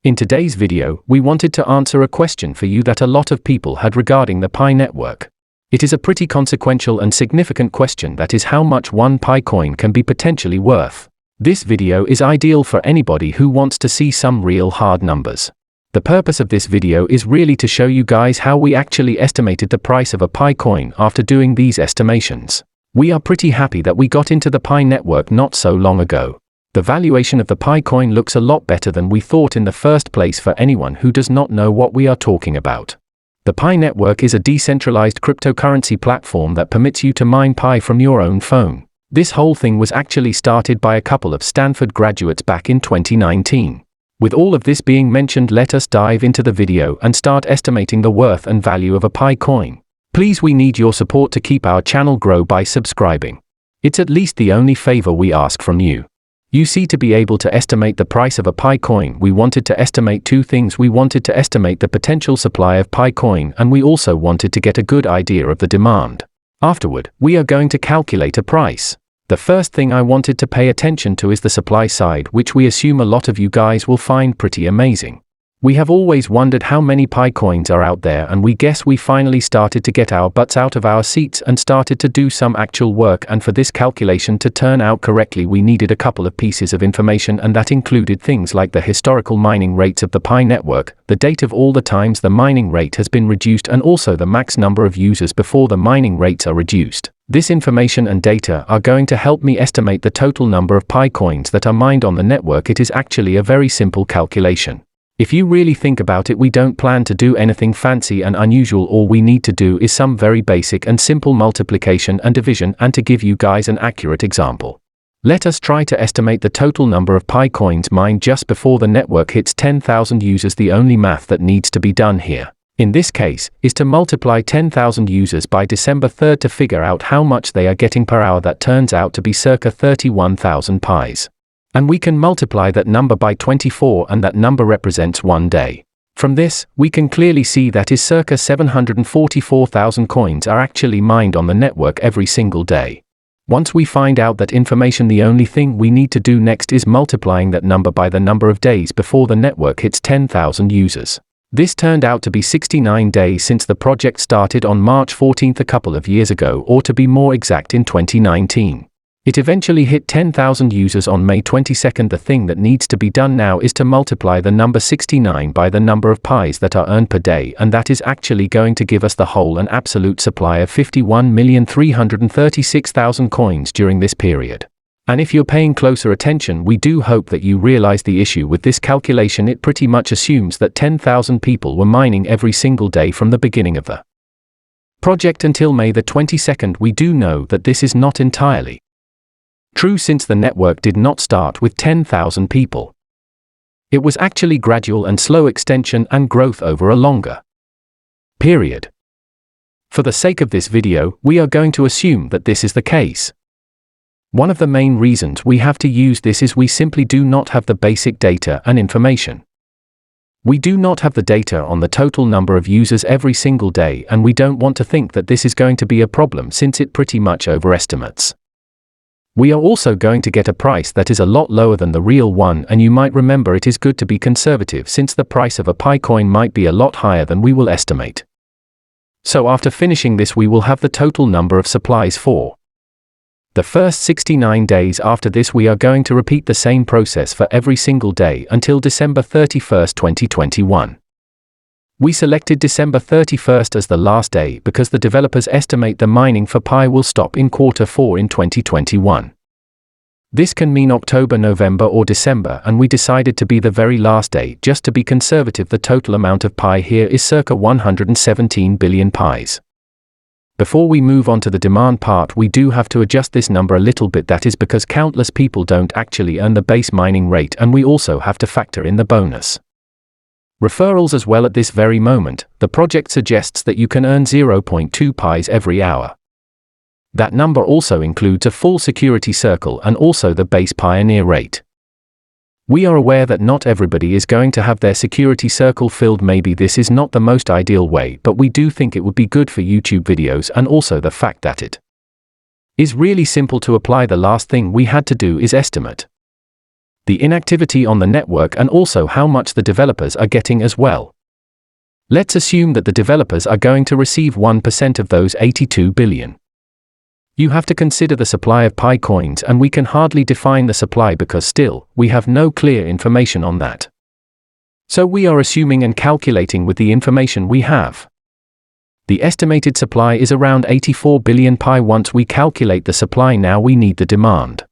In today's video, we wanted to answer a question for you that a lot of people had regarding the Pi network. It is a pretty consequential and significant question, that is how much one Pi coin can be potentially worth. This video is ideal for anybody who wants to see some real hard numbers. The purpose of this video is really to show you guys how we actually estimated the price of a Pi coin after doing these estimations. We are pretty happy that we got into the Pi network not so long ago. The valuation of the Pi coin looks a lot better than we thought in the first place for anyone who does not know what we are talking about. The Pi network is a decentralized cryptocurrency platform that permits you to mine Pi from your own phone. This whole thing was actually started by a couple of Stanford graduates back in 2019. With all of this being mentioned, let us dive into the video and start estimating the worth and value of a Pi coin. Please, we need your support to keep our channel grow by subscribing. It's at least the only favor we ask from you. You see, to be able to estimate the price of a Pi coin, we wanted to estimate two things. We wanted to estimate the potential supply of Pi coin, and we also wanted to get a good idea of the demand. Afterward, we are going to calculate a price. The first thing I wanted to pay attention to is the supply side, which we assume a lot of you guys will find pretty amazing. We have always wondered how many Pi coins are out there, and we guess we finally started to get our butts out of our seats and started to do some actual work, and for this calculation to turn out correctly we needed a couple of pieces of information, and that included things like the historical mining rates of the Pi network, the date of all the times the mining rate has been reduced, and also the max number of users before the mining rates are reduced. This information and data are going to help me estimate the total number of Pi coins that are mined on the network. It is actually a very simple calculation. If you really think about it, we don't plan to do anything fancy and unusual. All we need to do is some very basic and simple multiplication and division. And to give you guys an accurate example, let us try to estimate the total number of Pi coins mined just before the network hits 10,000 users. The only math that needs to be done here, in this case, is to multiply 10,000 users by December 3rd to figure out how much they are getting per hour. That turns out to be circa 31,000 Pis. And we can multiply that number by 24, and that number represents 1 day. From this, we can clearly see that is circa 744,000 coins are actually mined on the network every single day. Once we find out that information, the only thing we need to do next is multiplying that number by the number of days before the network hits 10,000 users. This turned out to be 69 days since the project started on March 14th a couple of years ago, or to be more exact, in 2019. It eventually hit 10,000 users on May 22nd. The thing that needs to be done now is to multiply the number 69 by the number of Pis that are earned per day, and that is actually going to give us the whole and absolute supply of 51,336,000 coins during this period. And if you're paying closer attention, we do hope that you realize the issue with this calculation. It pretty much assumes that 10,000 people were mining every single day from the beginning of the project until May the 22nd. We do know that this is not entirely true, since the network did not start with 10,000 people. It was actually gradual and slow extension and growth over a longer period. For the sake of this video, we are going to assume that this is the case. One of the main reasons we have to use this is we simply do not have the basic data and information. We do not have the data on the total number of users every single day, and we don't want to think that this is going to be a problem, since it pretty much overestimates. We are also going to get a price that is a lot lower than the real one, and you might remember it is good to be conservative, since the price of a Pi coin might be a lot higher than we will estimate. So after finishing this, we will have the total number of supplies for the first 69 days. After this, we are going to repeat the same process for every single day until December 31st, 2021. We selected December 31st as the last day because the developers estimate the mining for Pi will stop in Q4 in 2021. This can mean October, November, or December, and we decided to be the very last day just to be conservative. The total amount of Pi here is circa 117 billion Pis. Before we move on to the demand part, we do have to adjust this number a little bit. That is because countless people don't actually earn the base mining rate, and we also have to factor in the bonus referrals as well. At this very moment, the project suggests that you can earn 0.2 Pis every hour. That number also includes a full security circle and also the base pioneer rate. We are aware that not everybody is going to have their security circle filled. Maybe this is not the most ideal way, but we do think it would be good for YouTube videos, and also the fact that it is really simple to apply. The last thing we had to do is estimate the inactivity on the network, and also how much the developers are getting as well. Let's assume that the developers are going to receive 1% of those 82 billion. You have to consider the supply of Pi coins, and we can hardly define the supply because still, we have no clear information on that. So we are assuming and calculating with the information we have. The estimated supply is around 84 billion Pi. Once we calculate the supply, now we need the demand.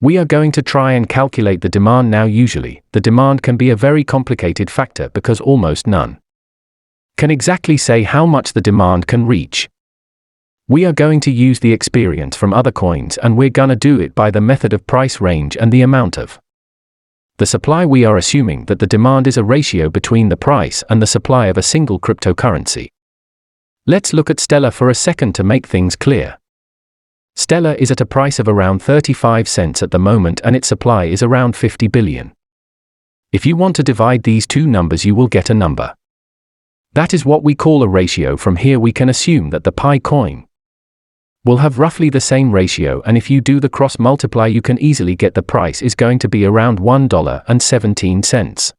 We are going to try and calculate the demand now. Usually, the demand can be a very complicated factor because almost none can exactly say how much the demand can reach. We are going to use the experience from other coins, and we're gonna do it by the method of price range and the amount of the supply. We are assuming that the demand is a ratio between the price and the supply of a single cryptocurrency. Let's look at Stellar for a second to make things clear. Stellar is at a price of around 35 cents at the moment, and its supply is around 50 billion. If you want to divide these two numbers, you will get a number. That is what we call a ratio. From here we can assume that the Pi coin will have roughly the same ratio, and if you do the cross multiply, you can easily get the price is going to be around $1.17.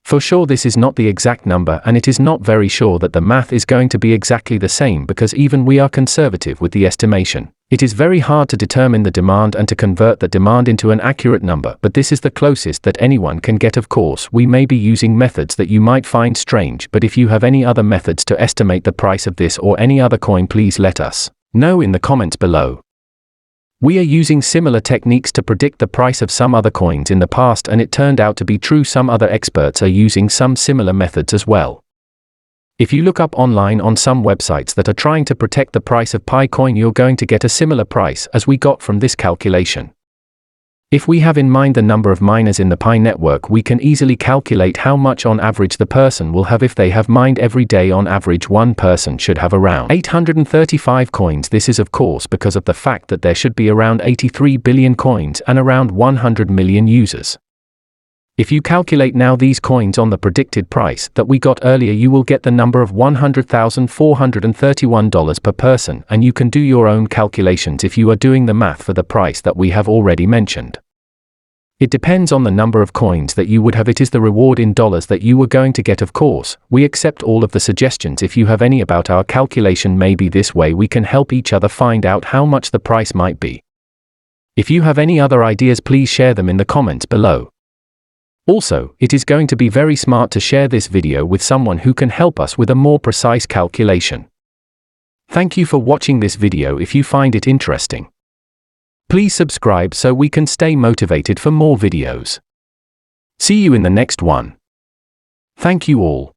For sure this is not the exact number, and it is not very sure that the math is going to be exactly the same because even we are conservative with the estimation. It is very hard to determine the demand and to convert the demand into an accurate number, but this is the closest that anyone can get. Of course, we may be using methods that you might find strange, but if you have any other methods to estimate the price of this or any other coin, please let us know in the comments below. We are using similar techniques to predict the price of some other coins in the past, and it turned out to be true. Some other experts are using some similar methods as well. If you look up online on some websites that are trying to protect the price of Pi coin, you're going to get a similar price as we got from this calculation. If we have in mind the number of miners in the Pi network, we can easily calculate how much on average the person will have if they have mined every day. On average, one person should have around 835 coins. This is of course because of the fact that there should be around 83 billion coins and around 100 million users. If you calculate now these coins on the predicted price that we got earlier, you will get the number of $100,431 per person, and you can do your own calculations if you are doing the math for the price that we have already mentioned. It depends on the number of coins that you would have. It is the reward in dollars that you were going to get. Of course, we accept all of the suggestions. If you have any about our calculation, maybe this way we can help each other find out how much the price might be. If you have any other ideas, please share them in the comments below. Also, it is going to be very smart to share this video with someone who can help us with a more precise calculation. Thank you for watching this video. If you find it interesting, please subscribe so we can stay motivated for more videos. See you in the next one. Thank you all.